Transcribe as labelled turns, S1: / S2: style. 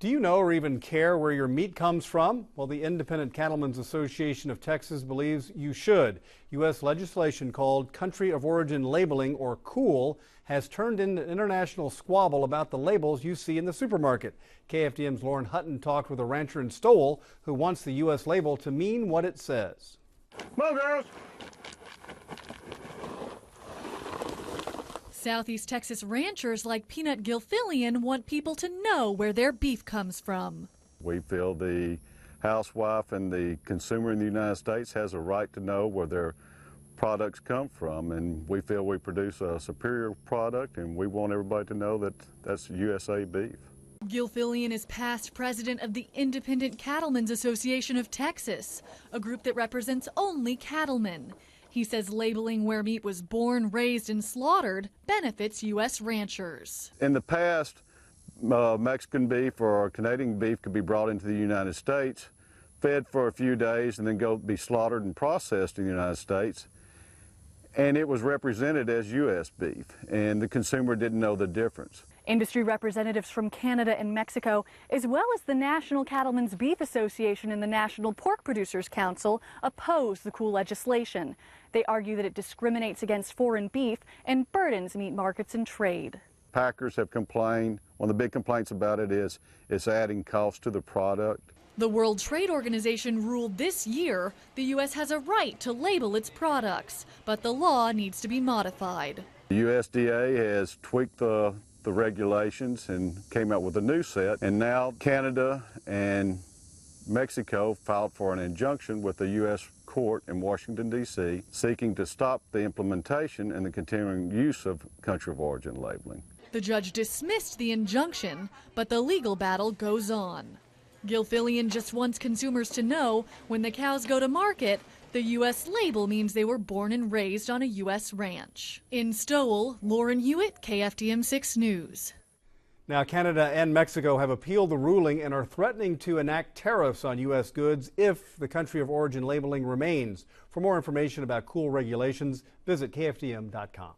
S1: Do you know or even care where your meat comes from? Well, the Independent Cattlemen's Association of Texas believes you should. U.S. legislation called Country of Origin Labeling, or COOL, has turned into an international squabble about the labels you see in the supermarket. KFDM's Lauren Hutton talked with a rancher in Stowell who wants the U.S. label to mean what it says.
S2: Come on, girls.
S3: Southeast Texas ranchers like Peanut Gilfillian want people to know where their beef comes from.
S4: We feel the housewife and the consumer in the United States has a right to know where their products come from, and we feel we produce a superior product, and we want everybody to know that that's USA beef.
S3: Gilfillian is past president of the Independent Cattlemen's Association of Texas, a group that represents only cattlemen. He says labeling where meat was born, raised, and slaughtered benefits U.S. ranchers.
S4: In the past, Mexican beef or Canadian beef could be brought into the United States, fed for a few days, and then go be slaughtered and processed in the United States. And it was represented as U.S. beef, and the consumer didn't know the difference.
S5: Industry representatives from Canada and Mexico, as well as the National Cattlemen's Beef Association and the National Pork Producers Council, oppose the COOL legislation. They argue that it discriminates against foreign beef and burdens meat markets and trade.
S4: Packers have complained. One of the big complaints about it is it's adding cost to the product.
S3: The World Trade Organization ruled this year the U.S. has a right to label its products, but the law needs to be modified.
S4: The USDA has tweaked the regulations and came out with a new set, and now Canada and Mexico filed for an injunction with the U.S. court in Washington, D.C., seeking to stop the implementation and the continuing use of country of origin labeling.
S3: The judge dismissed the injunction, but the legal battle goes on. Gilfillian just wants consumers to know when the cows go to market, the U.S. label means they were born and raised on a U.S. ranch. In Stowell, Lauren Huet, KFDM 6 News.
S1: Now, Canada and Mexico have appealed the ruling and are threatening to enact tariffs on U.S. goods if the country of origin labeling remains. For more information about COOL regulations, visit KFDM.com.